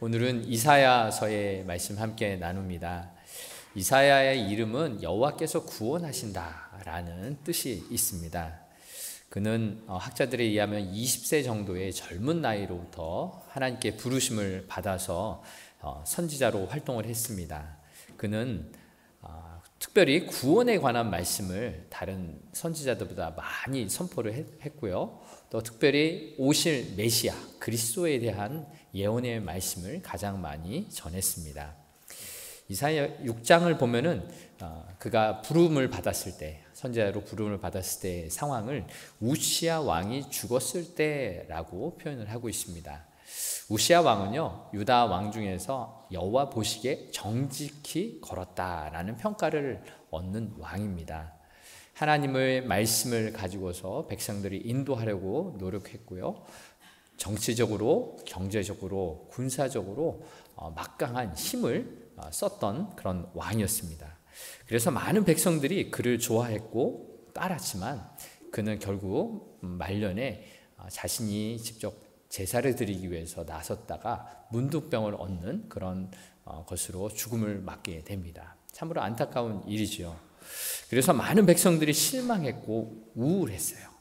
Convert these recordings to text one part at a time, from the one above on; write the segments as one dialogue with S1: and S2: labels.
S1: 오늘은 이사야서의 말씀 함께 나눕니다. 이사야의 이름은 여호와께서 구원하신다라는 뜻이 있습니다. 그는 학자들에 의하면 20세 정도의 젊은 나이로부터 하나님께 부르심을 받아서 선지자로 활동을 했습니다. 그는 특별히 구원에 관한 말씀을 다른 선지자들보다 많이 선포를 했고요. 또 특별히 오실 메시아 그리스도에 대한 예언의 말씀을 가장 많이 전했습니다. 이사야 6장을 보면은 그가 부름을 받았을 때, 선지자로 부름을 받았을 때의 상황을 우시야 왕이 죽었을 때라고 표현을 하고 있습니다. 우시야 왕은요, 유다 왕 중에서 여호와 보시기에 정직히 걸었다라는 평가를 얻는 왕입니다. 하나님의 말씀을 가지고서 백성들이 인도하려고 노력했고요. 정치적으로, 경제적으로, 군사적으로 막강한 힘을 썼던 그런 왕이었습니다. 그래서 많은 백성들이 그를 좋아했고 따랐지만 그는 결국 말년에 자신이 직접 제사를 드리기 위해서 나섰다가 문둥병을 얻는 그런 것으로 죽음을 맞게 됩니다. 참으로 안타까운 일이죠. 그래서 많은 백성들이 실망했고 우울했어요.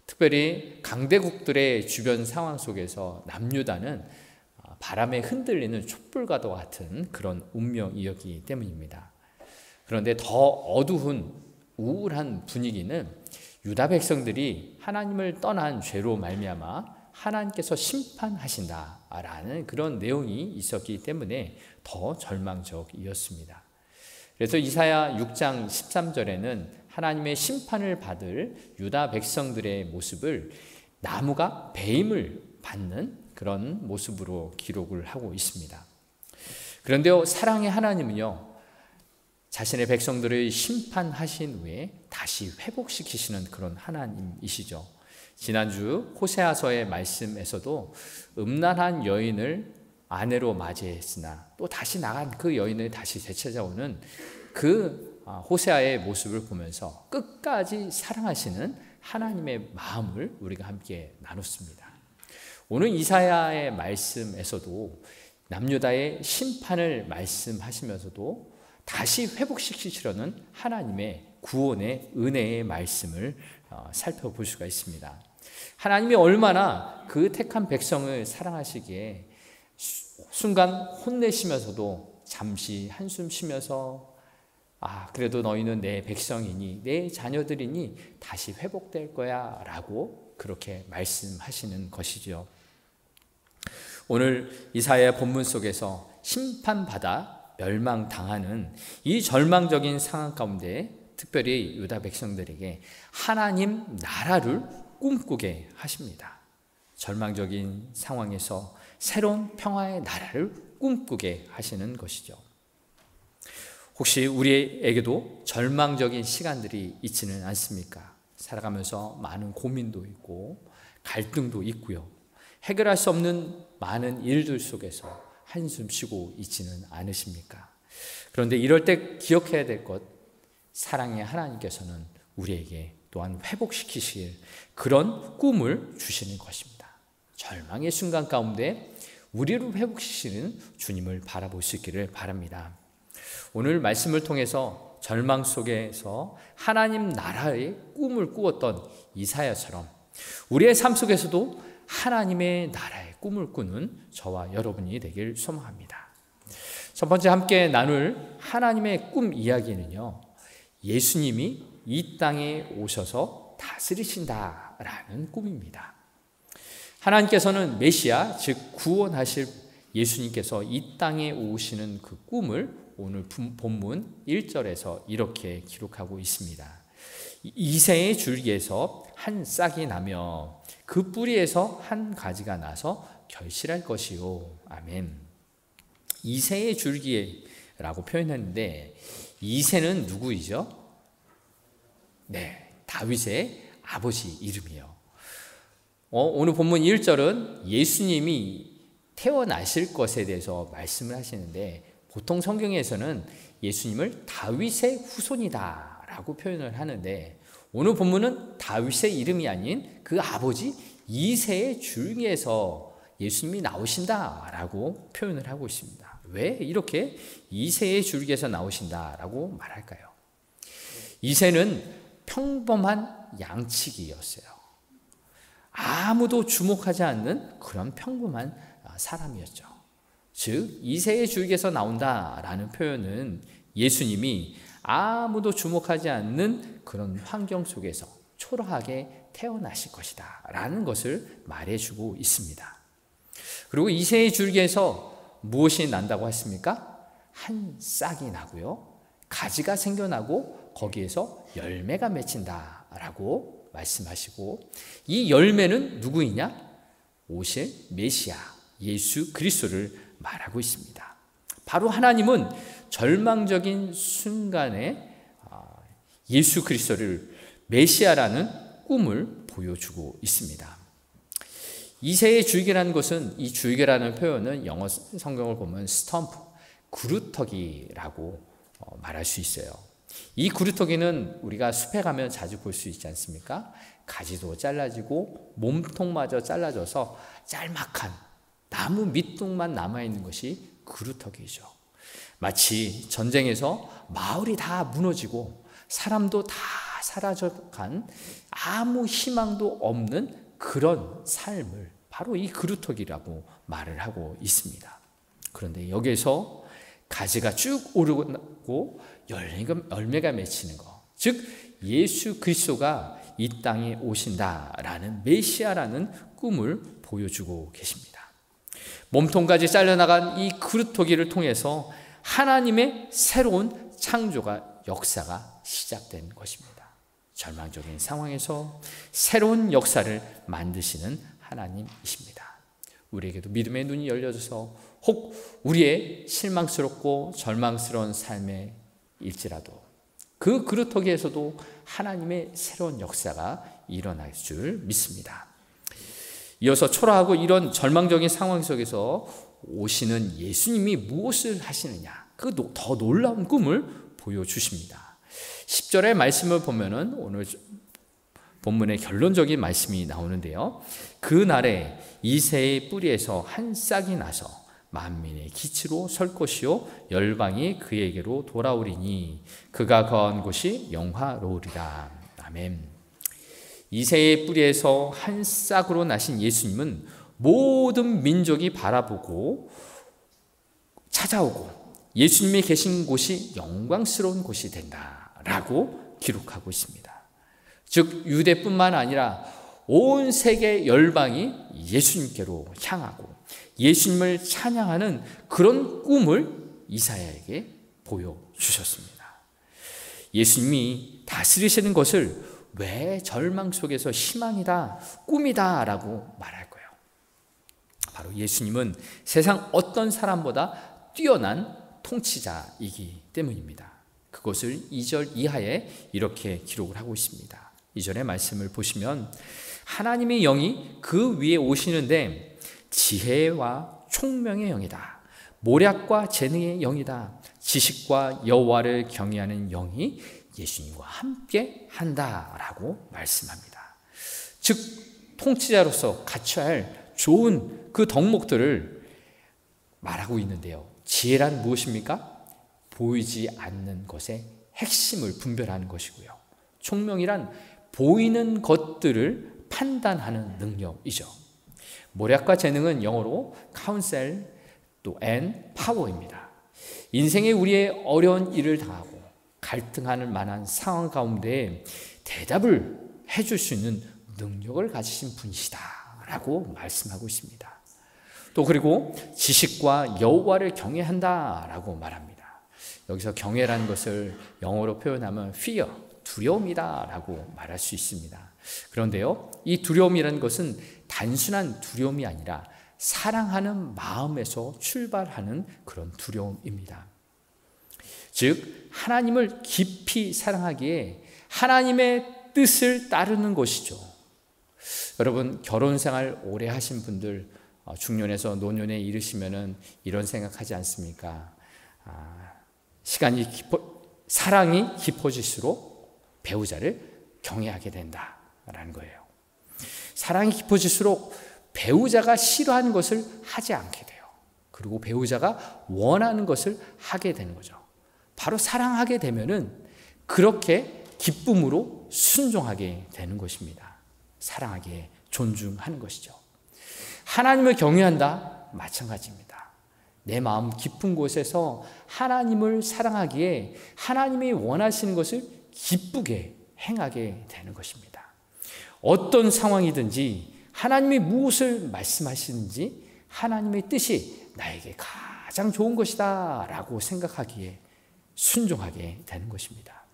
S1: 특별히 강대국들의 주변 상황 속에서 남유다는 바람에 흔들리는 촛불과도 같은 그런 운명이었기 때문입니다. 그런데 더 어두운 우울한 분위기는 유다 백성들이 하나님을 떠난 죄로 말미암아 하나님께서 심판하신다라는 그런 내용이 있었기 때문에 더 절망적이었습니다. 그래서 이사야 6장 13절에는 하나님의 심판을 받을 유다 백성들의 모습을 나무가 배임을 받는 그런 모습으로 기록을 하고 있습니다. 그런데 사랑의 하나님은요, 자신의 백성들을 심판하신 후에 다시 회복시키시는 그런 하나님이시죠. 지난주 호세아서의 말씀에서도 음란한 여인을 아내로 맞이했으나 또 다시 나간 그 여인을 다시 되찾아오는 그 호세아의 모습을 보면서 끝까지 사랑하시는 하나님의 마음을 우리가 함께 나눴습니다. 오늘 이사야의 말씀에서도 남유다의 심판을 말씀하시면서도 다시 회복시키시려는 하나님의 구원의 은혜의 말씀을 살펴볼 수가 있습니다. 하나님이 얼마나 그 택한 백성을 사랑하시기에 순간 혼내시면서도 잠시 한숨 쉬면서 그래도 너희는 내 백성이니 내 자녀들이니 다시 회복될 거야 라고 그렇게 말씀하시는 것이죠. 오늘 이사야 본문 속에서 심판받아 멸망당하는 이 절망적인 상황 가운데 특별히 유다 백성들에게 하나님 나라를 꿈꾸게 하십니다. 절망적인 상황에서 새로운 평화의 나라를 꿈꾸게 하시는 것이죠. 혹시 우리에게도 절망적인 시간들이 있지는 않습니까? 살아가면서 많은 고민도 있고 갈등도 있고요. 해결할 수 없는 많은 일들 속에서 한숨 쉬고 있지는 않으십니까? 그런데 이럴 때 기억해야 될 것, 사랑의 하나님께서는 우리에게 또한 회복시키실 그런 꿈을 주시는 것입니다. 절망의 순간 가운데 우리를 회복시키는 주님을 바라볼 수 있기를 바랍니다. 오늘 말씀을 통해서 절망 속에서 하나님 나라의 꿈을 꾸었던 이사야처럼 우리의 삶 속에서도 하나님의 나라의 꿈을 꾸는 저와 여러분이 되길 소망합니다. 첫 번째 함께 나눌 하나님의 꿈 이야기는요, 예수님이 이 땅에 오셔서 다스리신다라는 꿈입니다. 하나님께서는 메시아, 즉 구원하실 예수님께서 이 땅에 오시는 그 꿈을 오늘 본문 1절에서 이렇게 기록하고 있습니다. 이새의 줄기에서 한 싹이 나며 그 뿌리에서 한 가지가 나서 결실할 것이요. 아멘. 이새의 줄기라고 표현했는데 이새는 누구이죠? 네, 다윗의 아버지 이름이요. 오늘 본문 1절은 예수님이 태어나실 것에 대해서 말씀을 하시는데 보통 성경에서는 예수님을 다윗의 후손이다 라고 표현을 하는데 오늘 본문은 다윗의 이름이 아닌 그 아버지 이새의 줄기에서 예수님이 나오신다라고 표현을 하고 있습니다. 왜 이렇게 이새의 줄기에서 나오신다라고 말할까요? 이새는 평범한 양치기였어요. 아무도 주목하지 않는 그런 평범한 사람이었죠. 즉 이새의 줄기에서 나온다라는 표현은 예수님이 아무도 주목하지 않는 그런 환경 속에서 초라하게 태어나실 것이다 라는 것을 말해주고 있습니다. 그리고 이새의 줄기에서 무엇이 난다고 했습니까? 한 싹이 나고요, 가지가 생겨나고 거기에서 열매가 맺힌다라고 말씀하시고, 이 열매는 누구이냐? 오실 메시아 예수 그리스도를 말하고 있습니다. 바로 하나님은 절망적인 순간에 예수 그리스도를 메시아라는 꿈을 보여주고 있습니다. 이새의 줄기라는 것은, 이 줄기라는 표현은 영어 성경을 보면 스텀프, 구루터기라고 말할 수 있어요. 이 구루터기는 우리가 숲에 가면 자주 볼 수 있지 않습니까? 가지도 잘라지고 몸통마저 잘라져서 짤막한 나무 밑둥만 남아있는 것이 구루터기죠. 마치 전쟁에서 마을이 다 무너지고 사람도 다 사라져간 아무 희망도 없는 그런 삶을 바로 이 구루터기라고 말을 하고 있습니다. 그런데 여기에서 가지가 쭉 오르고 열매가 맺히는 것, 즉 예수 그리스도가 이 땅에 오신다라는 메시아라는 꿈을 보여주고 계십니다. 몸통까지 잘려나간 이 구루터기를 통해서 하나님의 새로운 창조가, 역사가 시작된 것입니다. 절망적인 상황에서 새로운 역사를 만드시는 하나님이십니다. 우리에게도 믿음의 눈이 열려져서 혹 우리의 실망스럽고 절망스러운 삶에 일지라도 그 구루터기에서도 하나님의 새로운 역사가 일어날 줄 믿습니다. 이어서 초라하고 이런 절망적인 상황 속에서 오시는 예수님이 무엇을 하시느냐, 그 더 놀라운 꿈을 보여주십니다. 10절의 말씀을 보면은 오늘 본문의 결론적인 말씀이 나오는데요. 그 날에 이새의 뿌리에서 한 싹이 나서 만민의 기치로 설 것이요 열방이 그에게로 돌아오리니 그가 거한 곳이 영화로우리라. 아멘. 이새의 뿌리에서 한 싹으로 나신 예수님은 모든 민족이 바라보고 찾아오고 예수님이 계신 곳이 영광스러운 곳이 된다라고 기록하고 있습니다. 즉 유대뿐만 아니라 온 세계 열방이 예수님께로 향하고 예수님을 찬양하는 그런 꿈을 이사야에게 보여주셨습니다. 예수님이 다스리시는 것을 왜 절망 속에서 희망이다, 꿈이다 라고 말할 거예요? 바로 예수님은 세상 어떤 사람보다 뛰어난 통치자이기 때문입니다. 그것을 2절 이하에 이렇게 기록을 하고 있습니다. 2절의 말씀을 보시면 하나님의 영이 그 위에 오시는데 지혜와 총명의 영이다, 모략과 재능의 영이다, 지식과 여호와를 경외하는 영이 예수님과 함께 한다라고 말씀합니다. 즉 통치자로서 갖춰야 할 좋은 그 덕목들을 말하고 있는데요. 지혜란 무엇입니까? 보이지 않는 것의 핵심을 분별하는 것이고요. 총명이란 보이는 것들을 판단하는 능력이죠. 모략과 재능은 영어로 counsel 또 and power입니다. 인생에 우리의 어려운 일을 당하고 갈등하는 만한 상황 가운데 대답을 해줄 수 있는 능력을 가지신 분이시다라고 말씀하고 있습니다. 또 그리고 지식과 여호와를 경외한다라고 말합니다. 여기서 경외라는 것을 영어로 표현하면 fear, 두려움이다라고 말할 수 있습니다. 그런데요, 이 두려움이라는 것은 단순한 두려움이 아니라 사랑하는 마음에서 출발하는 그런 두려움입니다. 즉 하나님을 깊이 사랑하기에 하나님의 뜻을 따르는 것이죠. 여러분 결혼생활 오래 하신 분들 중년에서 노년에 이르시면은 이런 생각하지 않습니까? 사랑이 깊어질수록 배우자를 경외하게 된다라는 거예요. 사랑이 깊어질수록 배우자가 싫어하는 것을 하지 않게 돼요. 그리고 배우자가 원하는 것을 하게 되는 거죠. 바로 사랑하게 되면은 그렇게 기쁨으로 순종하게 되는 것입니다. 사랑하게 존중하는 것이죠. 하나님을 경외한다? 마찬가지입니다. 내 마음 깊은 곳에서 하나님을 사랑하기에 하나님이 원하시는 것을 기쁘게 행하게 되는 것입니다. 어떤 상황이든지 하나님이 무엇을 말씀하시는지 하나님의 뜻이 나에게 가장 좋은 것이다 라고 생각하기에 순종하게 되는 것입니다.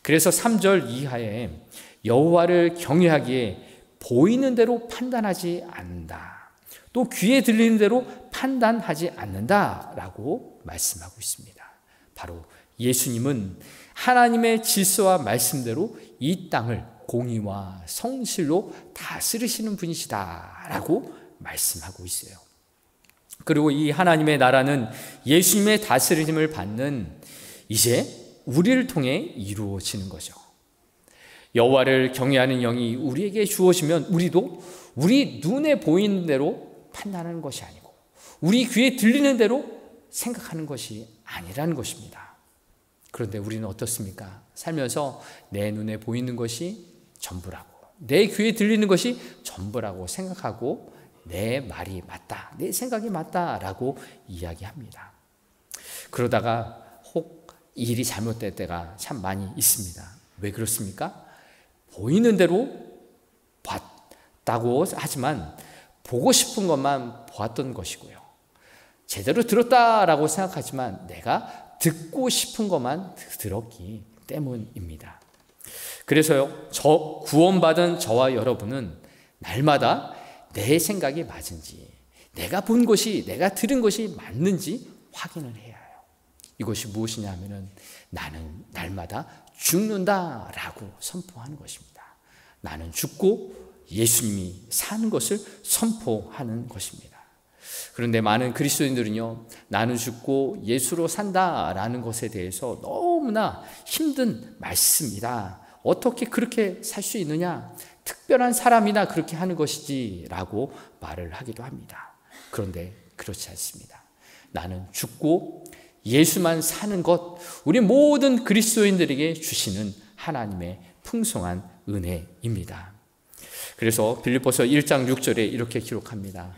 S1: 그래서 3절 이하에 여호와를 경외하기에 보이는 대로 판단하지 않는다. 또 귀에 들리는 대로 판단하지 않는다 라고 말씀하고 있습니다. 바로 예수님은 하나님의 질서와 말씀대로 이 땅을 공의와 성실로 다스리시는 분이시다 라고 말씀하고 있어요. 그리고 이 하나님의 나라는 예수님의 다스림을 받는 이제 우리를 통해 이루어지는 거죠. 여호와를 경외하는 영이 우리에게 주어지면 우리도 우리 눈에 보이는 대로 판단하는 것이 아니고 우리 귀에 들리는 대로 생각하는 것이 아니라는 것입니다. 그런데 우리는 어떻습니까? 살면서 내 눈에 보이는 것이 전부라고, 내 귀에 들리는 것이 전부라고 생각하고 내 말이 맞다, 내 생각이 맞다라고 이야기합니다. 그러다가 혹 일이 잘못될 때가 참 많이 있습니다. 왜 그렇습니까? 보이는 대로 봤다고 하지만 보고 싶은 것만 보았던 것이고요. 제대로 들었다라고 생각하지만 내가 듣고 싶은 것만 들었기 때문입니다. 그래서요, 구원받은 저와 여러분은 날마다 내 생각이 맞은지, 내가 본 것이, 내가 들은 것이 맞는지 확인을 해야 해요. 이것이 무엇이냐 하면은 나는 날마다 죽는다라고 선포하는 것입니다. 나는 죽고 예수님이 사는 것을 선포하는 것입니다. 그런데 많은 그리스도인들은요, 나는 죽고 예수로 산다라는 것에 대해서 너무나 힘든 말씀이다. 어떻게 그렇게 살 수 있느냐? 특별한 사람이나 그렇게 하는 것이지 라고 말을 하기도 합니다. 그런데 그렇지 않습니다. 나는 죽고 예수만 사는 것, 우리 모든 그리스도인들에게 주시는 하나님의 풍성한 은혜입니다. 그래서 빌립보서 1장 6절에 이렇게 기록합니다.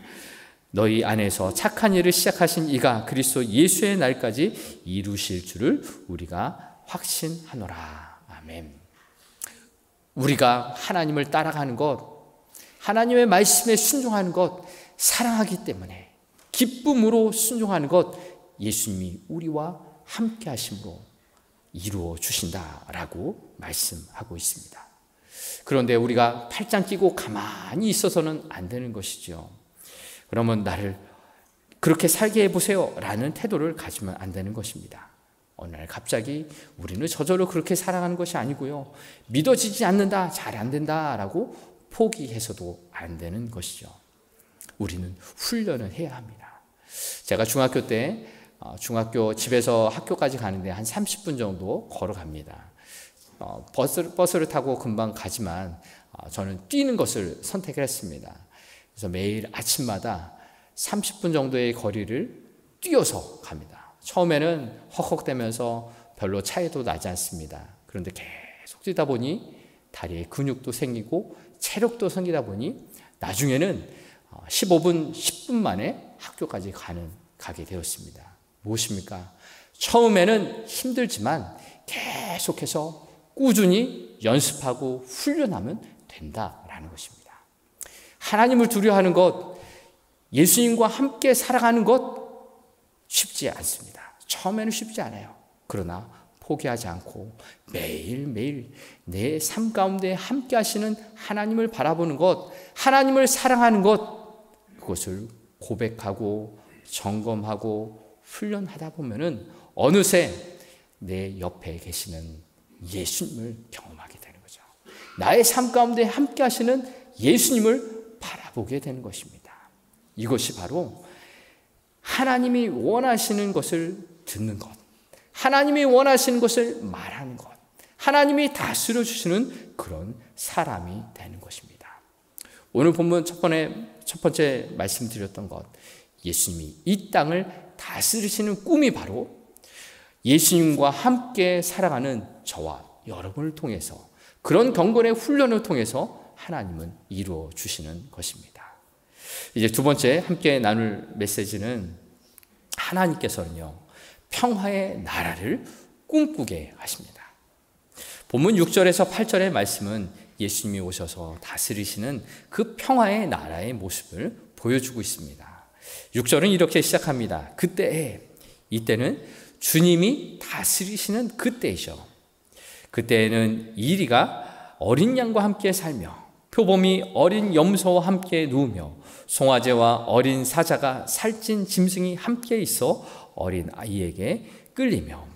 S1: 너희 안에서 착한 일을 시작하신 이가 그리스도 예수의 날까지 이루실 줄을 우리가 확신하노라. 아멘. 우리가 하나님을 따라가는 것, 하나님의 말씀에 순종하는 것, 사랑하기 때문에 기쁨으로 순종하는 것, 예수님이 우리와 함께 하심으로 이루어 주신다라고 말씀하고 있습니다. 그런데 우리가 팔짱 끼고 가만히 있어서는 안 되는 것이죠. 그러면 나를 그렇게 살게 해보세요 라는 태도를 가지면 안 되는 것입니다. 어느 날 갑자기 우리는 저절로 그렇게 살아가는 것이 아니고요, 믿어지지 않는다, 잘 안 된다 라고 포기해서도 안 되는 것이죠. 우리는 훈련을 해야 합니다. 제가 중학교 때 집에서 학교까지 가는데 한 30분 정도 걸어갑니다. 버스를 타고 금방 가지만 저는 뛰는 것을 선택을 했습니다. 그래서 매일 아침마다 30분 정도의 거리를 뛰어서 갑니다. 처음에는 헉헉대면서 별로 차이도 나지 않습니다. 그런데 계속 뛰다 보니 다리에 근육도 생기고 체력도 생기다 보니 나중에는 15분, 10분 만에 학교까지 가게 되었습니다. 무엇입니까? 처음에는 힘들지만 계속해서 꾸준히 연습하고 훈련하면 된다라는 것입니다. 하나님을 두려워하는 것, 예수님과 함께 살아가는 것 쉽지 않습니다. 처음에는 쉽지 않아요. 그러나 포기하지 않고 매일매일 내 삶 가운데 함께 하시는 하나님을 바라보는 것, 하나님을 사랑하는 것, 그것을 고백하고 점검하고 훈련하다 보면은 어느새 내 옆에 계시는 예수님을 경험하게 되는 거죠. 나의 삶 가운데 함께 하시는 예수님을 바라보게 되는 것입니다. 이것이 바로 하나님이 원하시는 것을 듣는 것, 하나님이 원하시는 것을 말하는 것, 하나님이 다스려 주시는 그런 사람이 되는 것입니다. 오늘 본문 첫 번에 첫 번째 말씀드렸던 것, 예수님이 이 땅을 다스리시는 꿈이 바로 예수님과 함께 살아가는 저와 여러분을 통해서, 그런 경건의 훈련을 통해서 하나님은 이루어 주시는 것입니다. 이제 두 번째 함께 나눌 메시지는, 하나님께서는요, 평화의 나라를 꿈꾸게 하십니다. 본문 6절에서 8절의 말씀은 예수님이 오셔서 다스리시는 그 평화의 나라의 모습을 보여주고 있습니다. 6절은 이렇게 시작합니다. 이때는 주님이 다스리시는 그때이죠. 그때에는 이리가 어린 양과 함께 살며 표범이 어린 염소와 함께 누우며 송아지와 어린 사자가 살찐 짐승이 함께 있어 어린 아이에게 끌리며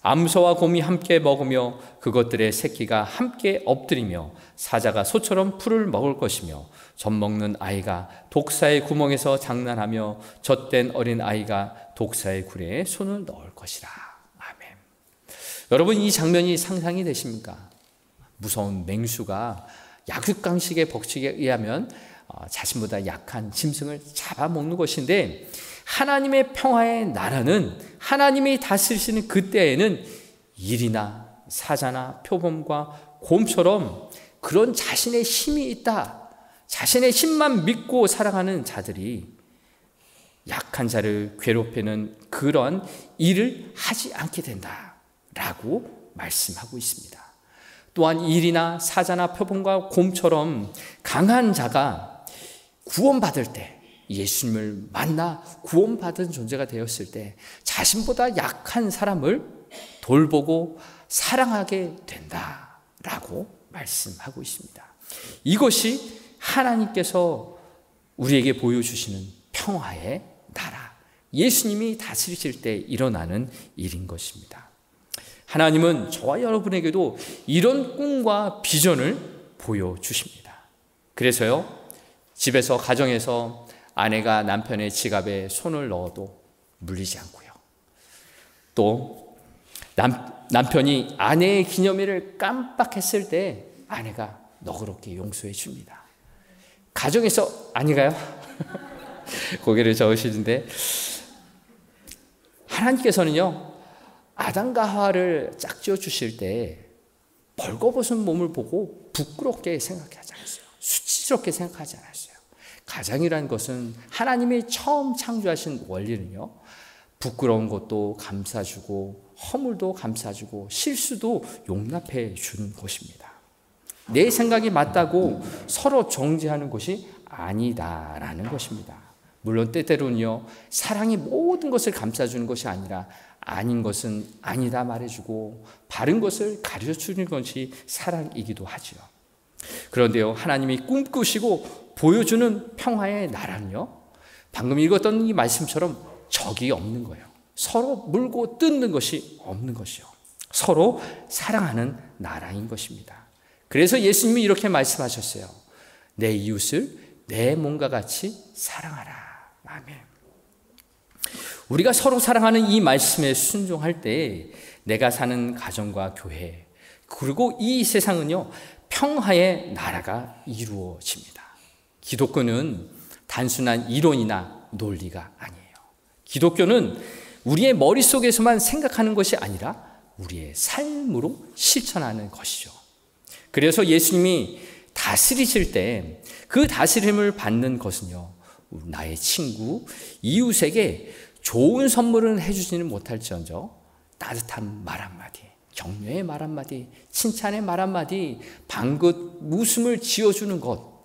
S1: 암소와 곰이 함께 먹으며 그것들의 새끼가 함께 엎드리며 사자가 소처럼 풀을 먹을 것이며 젖 먹는 아이가 독사의 구멍에서 장난하며 젖된 어린 아이가 독사의 구레에 손을 넣을 것이라. 아멘. 여러분, 이 장면이 상상이 되십니까? 무서운 맹수가 약육강식의 법칙에 의하면 자신보다 약한 짐승을 잡아먹는 것인데, 하나님의 평화의 나라는, 하나님이 다스리시는 그때에는 일이나 사자나 표범과 곰처럼 그런 자신의 힘이 있다, 자신의 힘만 믿고 살아가는 자들이 약한 자를 괴롭히는 그런 일을 하지 않게 된다라고 말씀하고 있습니다. 또한 일이나 사자나 표범과 곰처럼 강한 자가 구원받을 때, 예수님을 만나 구원받은 존재가 되었을 때 자신보다 약한 사람을 돌보고 사랑하게 된다라고 말씀하고 있습니다. 이것이 하나님께서 우리에게 보여주시는 평화의 나라, 예수님이 다스리실 때 일어나는 일인 것입니다. 하나님은 저와 여러분에게도 이런 꿈과 비전을 보여주십니다. 그래서요, 집에서, 가정에서 아내가 남편의 지갑에 손을 넣어도 물리지 않고요, 또 남편이 아내의 기념일을 깜빡했을 때 아내가 너그럽게 용서해 줍니다. 가정에서 아닌가요? 고개를 저으시는데, 하나님께서는요, 아담과 하와를 짝지어 주실 때 벌거벗은 몸을 보고 부끄럽게 생각하지 않았어요. 수치스럽게 생각하지 않았어요. 가장이라는 것은 하나님이 처음 창조하신 원리는요, 부끄러운 것도 감싸주고 허물도 감싸주고 실수도 용납해 주는 것입니다. 내 생각이 맞다고 서로 정죄하는 것이 아니다라는 것입니다. 물론 때때로는요, 사랑이 모든 것을 감싸주는 것이 아니라 아닌 것은 아니다 말해주고 바른 것을 가르쳐주는 것이 사랑이기도 하죠. 그런데요, 하나님이 꿈꾸시고 보여주는 평화의 나라는요, 방금 읽었던 이 말씀처럼 적이 없는 거예요. 서로 물고 뜯는 것이 없는 것이요, 서로 사랑하는 나라인 것입니다. 그래서 예수님이 이렇게 말씀하셨어요. 내 이웃을 내 몸과 같이 사랑하라. 아멘. 우리가 서로 사랑하는 이 말씀에 순종할 때 내가 사는 가정과 교회, 그리고 이 세상은요, 평화의 나라가 이루어집니다. 기독교는 단순한 이론이나 논리가 아니에요. 기독교는 우리의 머릿속에서만 생각하는 것이 아니라 우리의 삶으로 실천하는 것이죠. 그래서 예수님이 다스리실 때 그 다스림을 받는 것은요, 나의 친구, 이웃에게 좋은 선물은 해주지는 못할지언정 따뜻한 말 한마디, 격려의 말 한마디, 칭찬의 말 한마디, 방긋 웃음을 지어주는 것,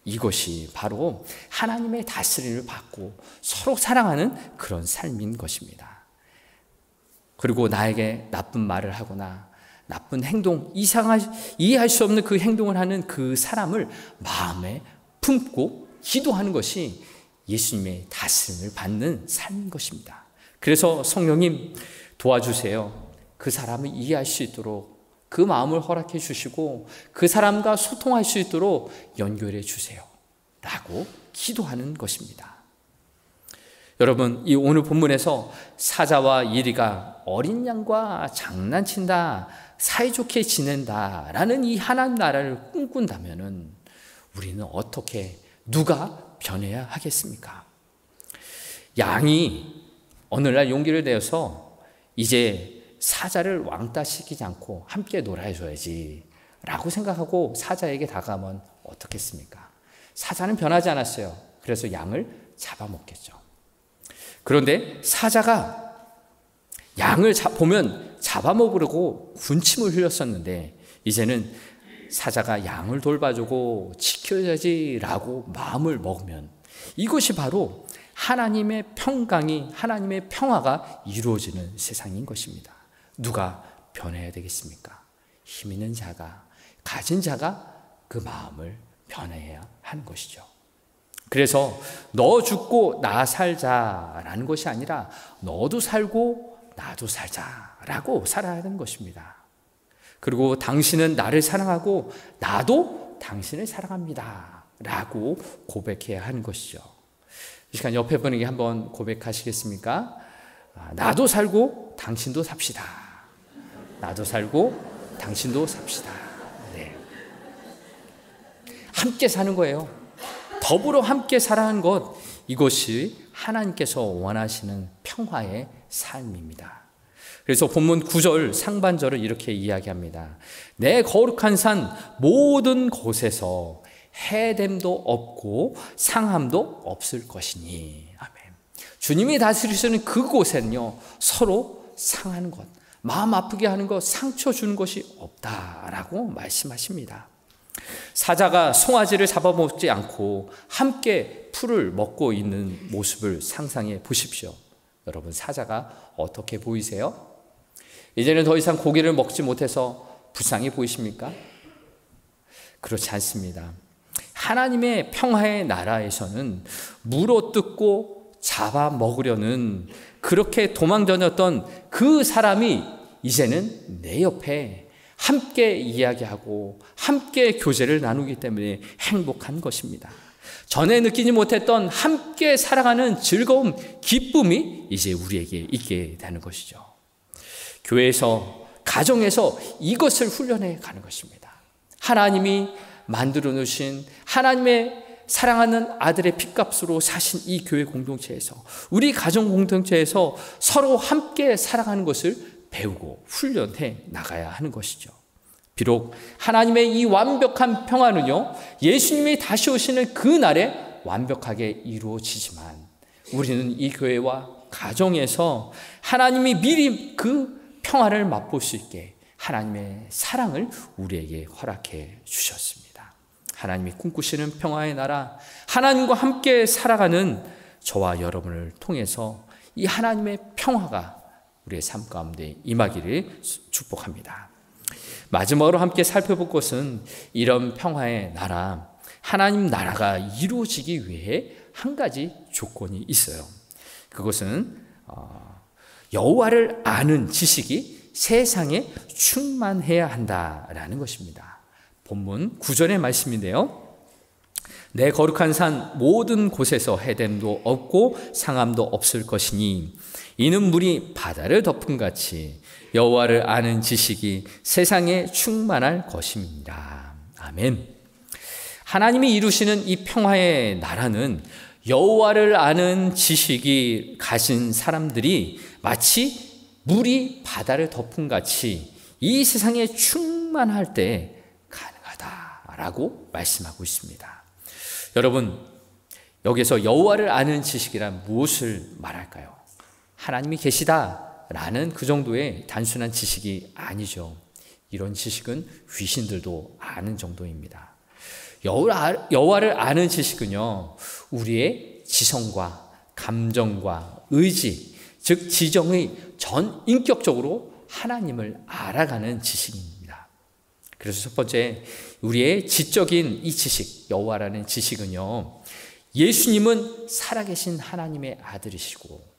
S1: 이것이 바로 하나님의 다스림을 받고 서로 사랑하는 그런 삶인 것입니다. 그리고 나에게 나쁜 말을 하거나 나쁜 행동, 이해할 수 없는 그 행동을 하는 그 사람을 마음에 품고 기도하는 것이 예수님의 다스림을 받는 삶인 것입니다. 그래서 성령님 도와주세요. 그 사람을 이해할 수 있도록 그 마음을 허락해 주시고 그 사람과 소통할 수 있도록 연결해 주세요 라고 기도하는 것입니다. 여러분, 이 오늘 본문에서 사자와 이리가 어린 양과 장난친다, 사이좋게 지낸다라는 이 하나님 나라를 꿈꾼다면은 우리는 어떻게 누가 변해야 하겠습니까? 양이 어느 날 용기를 내어서 이제 사자를 왕따시키지 않고 함께 놀아줘야지 라고 생각하고 사자에게 다가가면 어떻겠습니까? 사자는 변하지 않았어요. 그래서 양을 잡아먹겠죠. 그런데 사자가 양을 보면 잡아먹으려고 군침을 흘렸었는데 이제는 사자가 양을 돌봐주고 지켜야지라고 마음을 먹으면 이것이 바로 하나님의 평강이, 하나님의 평화가 이루어지는 세상인 것입니다. 누가 변해야 되겠습니까? 힘 있는 자가, 가진 자가 그 마음을 변해야 하는 것이죠. 그래서 너 죽고 나 살자라는 것이 아니라 너도 살고 나도 살자라고 살아야 하는 것입니다. 그리고 당신은 나를 사랑하고 나도 당신을 사랑합니다 라고 고백해야 하는 것이죠. 이 시간 옆에 분에게 한번 고백하시겠습니까? 나도 살고 당신도 삽시다. 나도 살고 당신도 삽시다. 네. 함께 사는 거예요. 더불어 함께 살아가는 것, 이것이 하나님께서 원하시는 평화의 삶입니다. 그래서 본문 9절 상반절을 이렇게 이야기합니다. 내 거룩한 산 모든 곳에서 해됨도 없고 상함도 없을 것이니. 아멘. 주님이 다스리시는 그곳에는요, 서로 상하는 것, 마음 아프게 하는 것, 상처 주는 것이 없다라고 말씀하십니다. 사자가 송아지를 잡아먹지 않고 함께 풀을 먹고 있는 모습을 상상해 보십시오. 여러분, 사자가 어떻게 보이세요? 이제는 더 이상 고기를 먹지 못해서 불쌍해 보이십니까? 그렇지 않습니다. 하나님의 평화의 나라에서는 물어뜯고 잡아먹으려는 그렇게 도망다녔던 그 사람이 이제는 내 옆에 함께 이야기하고 함께 교제를 나누기 때문에 행복한 것입니다. 전에 느끼지 못했던 함께 살아가는 즐거움, 기쁨이 이제 우리에게 있게 되는 것이죠. 교회에서, 가정에서 이것을 훈련해 가는 것입니다. 하나님이 만들어 놓으신 하나님의 사랑하는 아들의 핏값으로 사신 이 교회 공동체에서, 우리 가정 공동체에서 서로 함께 살아가는 것을 배우고 훈련해 나가야 하는 것이죠. 비록 하나님의 이 완벽한 평화는요, 예수님이 다시 오시는 그 날에 완벽하게 이루어지지만 우리는 이 교회와 가정에서 하나님이 미리 그 평화를 맛볼 수 있게 하나님의 사랑을 우리에게 허락해 주셨습니다. 하나님이 꿈꾸시는 평화의 나라, 하나님과 함께 살아가는 저와 여러분을 통해서 이 하나님의 평화가 우리의 삶 가운데 임하기를 축복합니다. 마지막으로 함께 살펴볼 것은 이런 평화의 나라, 하나님 나라가 이루어지기 위해 한 가지 조건이 있어요. 그것은 여호와를 아는 지식이 세상에 충만해야 한다라는 것입니다. 본문 9절의 말씀인데요. 내 거룩한 산 모든 곳에서 해됨도 없고 상함도 없을 것이니 이는 물이 바다를 덮은 같이 여호와를 아는 지식이 세상에 충만할 것입니다. 아멘. 하나님이 이루시는 이 평화의 나라는 여호와를 아는 지식이 가진 사람들이 마치 물이 바다를 덮은 같이 이 세상에 충만할 때 가능하다라고 말씀하고 있습니다. 여러분, 여기서 여호와를 아는 지식이란 무엇을 말할까요? 하나님이 계시다라는 그 정도의 단순한 지식이 아니죠. 이런 지식은 귀신들도 아는 정도입니다. 여호와를 아는 지식은요, 우리의 지성과 감정과 의지, 즉 지정의 전 인격적으로 하나님을 알아가는 지식입니다. 그래서 첫 번째, 우리의 지적인 이 지식, 여호와라는 지식은요, 예수님은 살아계신 하나님의 아들이시고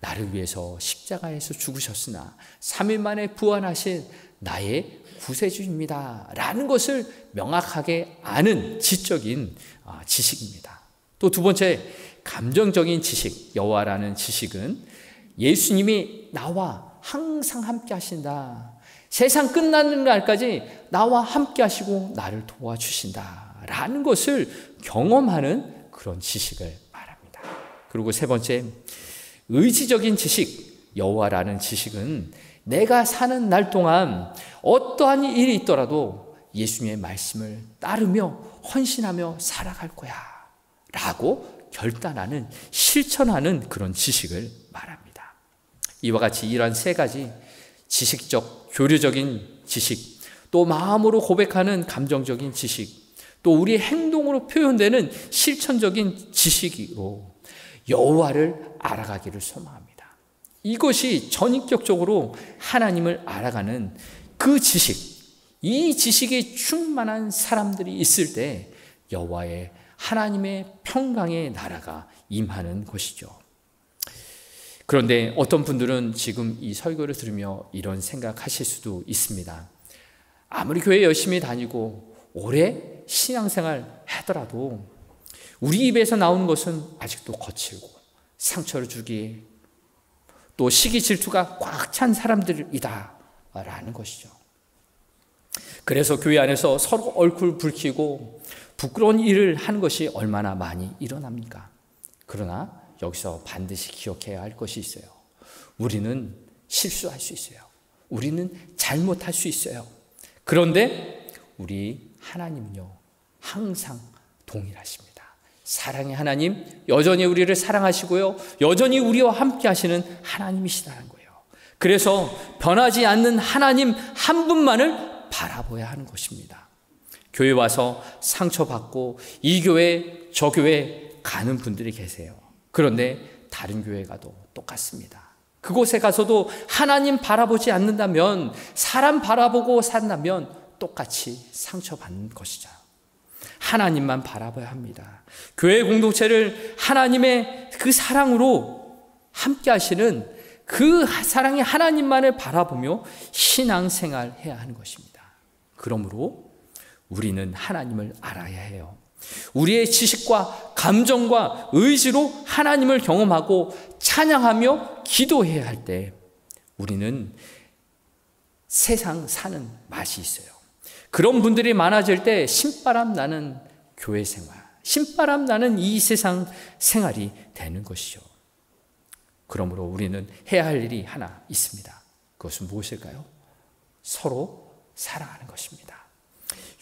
S1: 나를 위해서 십자가에서 죽으셨으나 3일 만에 부활하신 나의 구세주입니다 라는 것을 명확하게 아는 지적인 지식입니다. 또 두 번째, 감정적인 지식, 여호와라는 지식은 예수님이 나와 항상 함께 하신다, 세상 끝나는 날까지 나와 함께 하시고 나를 도와주신다 라는 것을 경험하는 그런 지식을 말합니다. 그리고 세 번째, 의지적인 지식, 여호와라는 지식은 내가 사는 날 동안 어떠한 일이 있더라도 예수님의 말씀을 따르며 헌신하며 살아갈 거야 라고 결단하는, 실천하는 그런 지식을 말합니다. 이와 같이 이러한 세 가지 지식적, 교류적인 지식, 또 마음으로 고백하는 감정적인 지식, 또 우리의 행동으로 표현되는 실천적인 지식으로 여호와를 알아가기를 소망합니다. 이것이 전인격적으로 하나님을 알아가는 그 지식, 이 지식이 충만한 사람들이 있을 때 여호와의 하나님의 평강의 나라가 임하는 것이죠. 그런데 어떤 분들은 지금 이 설교를 들으며 이런 생각하실 수도 있습니다. 아무리 교회 열심히 다니고 오래 신앙생활 하더라도 우리 입에서 나오는 것은 아직도 거칠고 상처를 주기에 또 시기 질투가 꽉 찬 사람들이다 라는 것이죠. 그래서 교회 안에서 서로 얼굴 붉히고 부끄러운 일을 하는 것이 얼마나 많이 일어납니까? 그러나 여기서 반드시 기억해야 할 것이 있어요. 우리는 실수할 수 있어요. 우리는 잘못할 수 있어요. 그런데 우리 하나님은요, 항상 동일하십니다. 사랑의 하나님, 여전히 우리를 사랑하시고요, 여전히 우리와 함께 하시는 하나님이시다는 거예요. 그래서 변하지 않는 하나님 한 분만을 바라봐야 하는 것입니다. 교회 와서 상처받고 이 교회 저 교회 가는 분들이 계세요. 그런데 다른 교회 가도 똑같습니다. 그곳에 가서도 하나님 바라보지 않는다면, 사람 바라보고 산다면 똑같이 상처받는 것이죠. 하나님만 바라봐야 합니다. 교회 공동체를 하나님의 그 사랑으로 함께 하시는 그 사랑의 하나님만을 바라보며 신앙생활 해야 하는 것입니다. 그러므로 우리는 하나님을 알아야 해요. 우리의 지식과 감정과 의지로 하나님을 경험하고 찬양하며 기도해야 할 때 우리는 세상 사는 맛이 있어요. 그런 분들이 많아질 때 신바람 나는 교회 생활, 신바람 나는 이 세상 생활이 되는 것이죠. 그러므로 우리는 해야 할 일이 하나 있습니다. 그것은 무엇일까요? 서로 사랑하는 것입니다.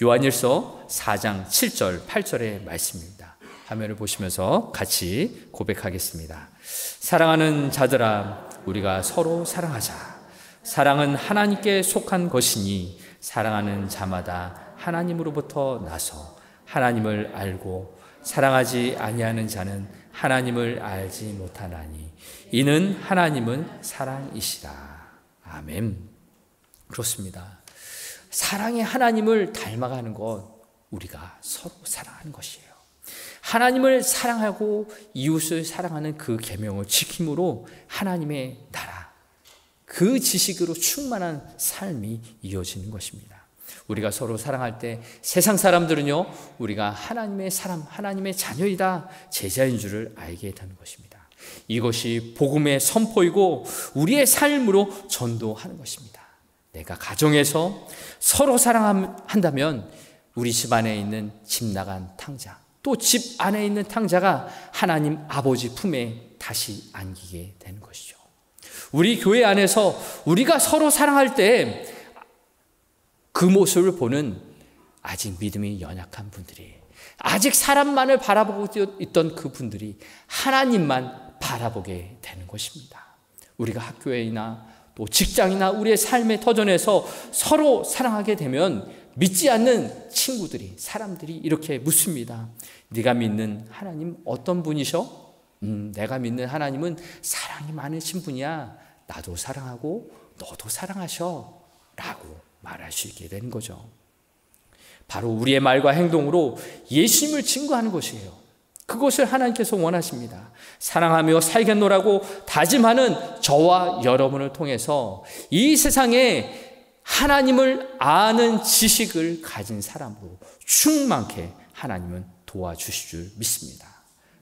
S1: 요한일서 4장 7절 8절의 말씀입니다. 화면을 보시면서 같이 고백하겠습니다. 사랑하는 자들아, 우리가 서로 사랑하자. 사랑은 하나님께 속한 것이니 사랑하는 자마다 하나님으로부터 나서 하나님을 알고 사랑하지 아니하는 자는 하나님을 알지 못하나니 이는 하나님은 사랑이시라. 아멘. 그렇습니다. 사랑의 하나님을 닮아가는 것, 우리가 서로 사랑하는 것이에요. 하나님을 사랑하고 이웃을 사랑하는 그 계명을 지킴으로 하나님의 나라, 그 지식으로 충만한 삶이 이어지는 것입니다. 우리가 서로 사랑할 때 세상 사람들은요, 우리가 하나님의 사람, 하나님의 자녀이다, 제자인 줄을 알게 되는 것입니다. 이것이 복음의 선포이고 우리의 삶으로 전도하는 것입니다. 내가 가정에서 서로 사랑한다면 우리 집 안에 있는 집 나간 탕자, 또 집 안에 있는 탕자가 하나님 아버지 품에 다시 안기게 되는 것이죠. 우리 교회 안에서 우리가 서로 사랑할 때 그 모습을 보는 아직 믿음이 연약한 분들이, 아직 사람만을 바라보고 있던 그 분들이 하나님만 바라보게 되는 것입니다. 우리가 학교에나 또 직장이나 우리의 삶의 터전에서 서로 사랑하게 되면 믿지 않는 친구들이, 사람들이 이렇게 묻습니다. 네가 믿는 하나님 어떤 분이셔? 내가 믿는 하나님은 사랑이 많으신 분이야. 나도 사랑하고 너도 사랑하셔 라고 말할 수 있게 되는 거죠. 바로 우리의 말과 행동으로 예수님을 증거하는 것이에요. 그것을 하나님께서 원하십니다. 사랑하며 살겠노라고 다짐하는 저와 여러분을 통해서 이 세상에 하나님을 아는 지식을 가진 사람으로 충만케 하나님은 도와주실 줄 믿습니다.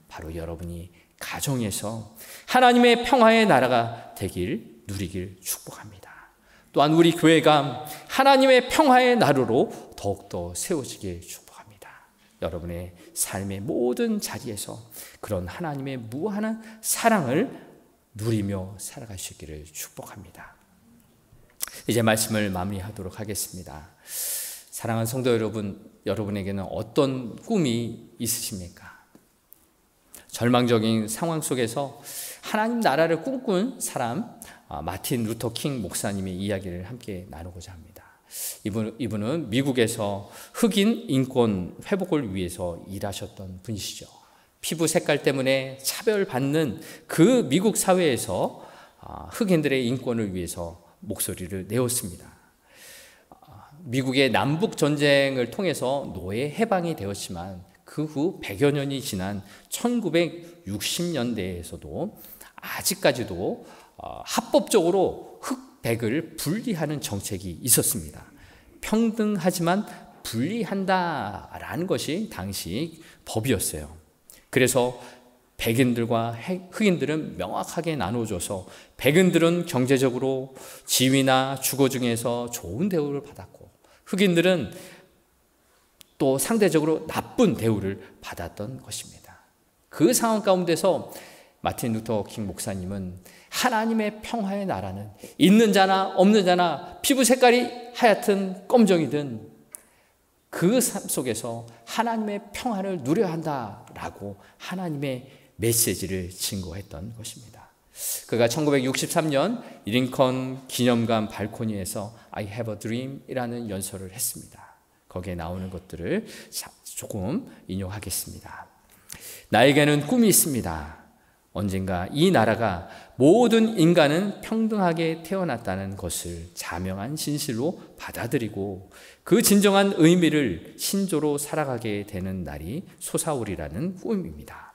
S1: 바로 여러분이 가정에서 하나님의 평화의 나라가 되길 누리길 축복합니다. 또한 우리 교회가 하나님의 평화의 나루로 더욱더 세워지길 축복합니다. 여러분의 삶의 모든 자리에서 그런 하나님의 무한한 사랑을 누리며 살아가시기를 축복합니다. 이제 말씀을 마무리하도록 하겠습니다. 사랑하는 성도 여러분, 여러분에게는 어떤 꿈이 있으십니까? 절망적인 상황 속에서 하나님 나라를 꿈꾼 사람, 마틴 루터 킹 목사님의 이야기를 함께 나누고자 합니다. 이분은 미국에서 흑인 인권 회복을 위해서 일하셨던 분이시죠. 피부 색깔 때문에 차별받는 그 미국 사회에서 흑인들의 인권을 위해서 목소리를 내었습니다. 미국의 남북 전쟁을 통해서 노예 해방이 되었지만 그 후 100여 년이 지난 1960년대에서도 아직까지도 합법적으로 흑백을 분리하는 정책이 있었습니다. 평등하지만 분리한다라는 것이 당시 법이었어요. 그래서 백인들과 흑인들은 명확하게 나눠줘서 백인들은 경제적으로 지위나 주거 중에서 좋은 대우를 받았고 흑인들은 또 상대적으로 나쁜 대우를 받았던 것입니다. 그 상황 가운데서 마틴 루터 킹 목사님은 하나님의 평화의 나라는 있는 자나 없는 자나 피부 색깔이 하얗든 검정이든 그 삶 속에서 하나님의 평화를 누려야 한다라고 하나님의 메시지를 증거했던 것입니다. 그가 1963년 링컨 기념관 발코니에서 I have a dream 이라는 연설을 했습니다. 거기에 나오는 것들을 조금 인용하겠습니다. 나에게는 꿈이 있습니다. 언젠가 이 나라가 모든 인간은 평등하게 태어났다는 것을 자명한 진실로 받아들이고 그 진정한 의미를 신조로 살아가게 되는 날이 솟아오리라는 꿈입니다.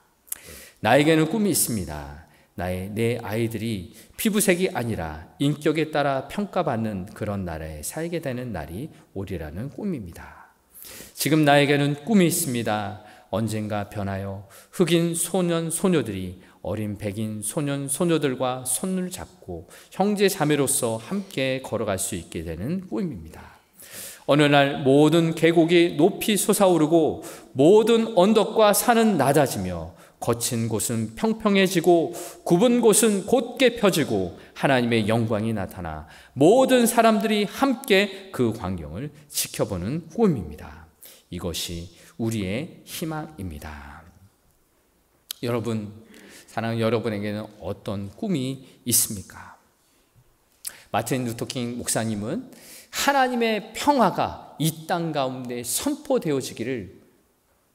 S1: 나에게는 꿈이 있습니다. 내 아이들이 피부색이 아니라 인격에 따라 평가받는 그런 나라에 살게 되는 날이 오리라는 꿈입니다. 지금 나에게는 꿈이 있습니다. 언젠가 변하여 흑인 소년 소녀들이 어린 백인 소년 소녀들과 손을 잡고 형제 자매로서 함께 걸어갈 수 있게 되는 꿈입니다. 어느 날 모든 계곡이 높이 솟아오르고 모든 언덕과 산은 낮아지며 거친 곳은 평평해지고 굽은 곳은 곧게 펴지고 하나님의 영광이 나타나 모든 사람들이 함께 그 광경을 지켜보는 꿈입니다. 이것이 우리의 희망입니다. 여러분, 사랑하는 여러분에게는 어떤 꿈이 있습니까? 마틴 루터 킹 목사님은 하나님의 평화가 이 땅 가운데 선포되어지기를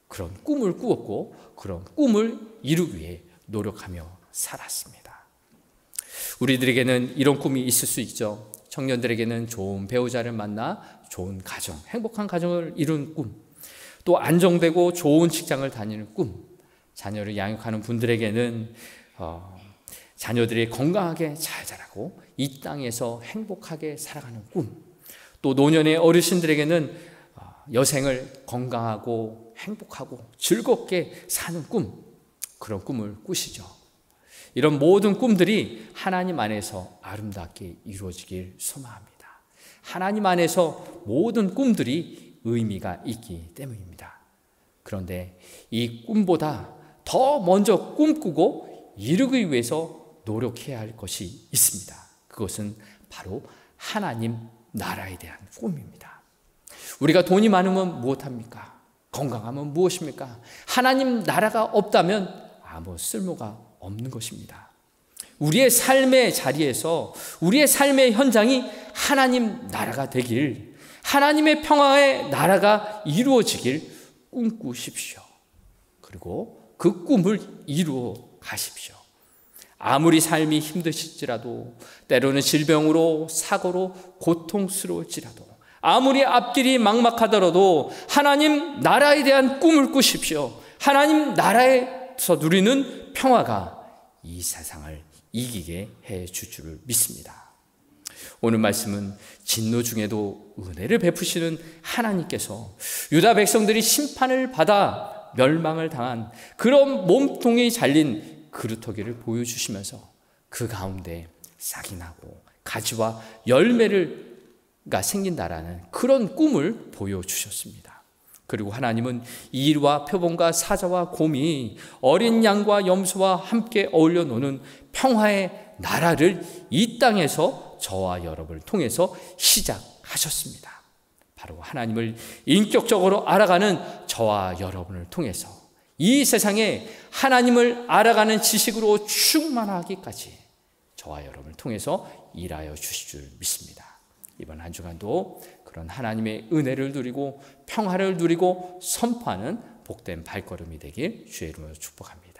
S1: 그런 꿈을 꾸었고 그런 꿈을 이루기 위해 노력하며 살았습니다. 우리들에게는 이런 꿈이 있을 수 있죠. 청년들에게는 좋은 배우자를 만나 좋은 가정, 행복한 가정을 이룬 꿈, 또 안정되고 좋은 직장을 다니는 꿈, 자녀를 양육하는 분들에게는 자녀들이 건강하게 잘 자라고 이 땅에서 행복하게 살아가는 꿈, 또 노년의 어르신들에게는 여생을 건강하고 행복하고 즐겁게 사는 꿈, 그런 꿈을 꾸시죠. 이런 모든 꿈들이 하나님 안에서 아름답게 이루어지길 소망합니다. 하나님 안에서 모든 꿈들이 의미가 있기 때문입니다. 그런데 이 꿈보다 더 먼저 꿈꾸고 이루기 위해서 노력해야 할 것이 있습니다. 그것은 바로 하나님 나라에 대한 꿈입니다. 우리가 돈이 많으면 무엇합니까? 건강하면 무엇입니까? 하나님 나라가 없다면 아무 쓸모가 없는 것입니다. 우리의 삶의 자리에서 우리의 삶의 현장이 하나님 나라가 되길, 하나님의 평화의 나라가 이루어지길 꿈꾸십시오. 그리고 그 꿈을 이루어 가십시오. 아무리 삶이 힘드실지라도, 때로는 질병으로 사고로 고통스러울지라도, 아무리 앞길이 막막하더라도 하나님 나라에 대한 꿈을 꾸십시오. 하나님 나라에서 누리는 평화가 이 세상을 이기게 해줄 줄을 믿습니다. 오늘 말씀은 진노 중에도 은혜를 베푸시는 하나님께서 유다 백성들이 심판을 받아 멸망을 당한 그런 몸통이 잘린 그루터기를 보여주시면서 그 가운데 싹이 나고 가지와 열매가 생긴다라는 그런 꿈을 보여주셨습니다. 그리고 하나님은 일과 표범과 사자와 곰이 어린 양과 염소와 함께 어울려 노는 평화의 나라를 이 땅에서 저와 여러분을 통해서 시작하셨습니다. 바로 하나님을 인격적으로 알아가는 저와 여러분을 통해서 이 세상에 하나님을 알아가는 지식으로 충만하기까지 저와 여러분을 통해서 일하여 주실 줄 믿습니다. 이번 한 주간도 그런 하나님의 은혜를 누리고 평화를 누리고 선포하는 복된 발걸음이 되길 주의 이름으로 축복합니다.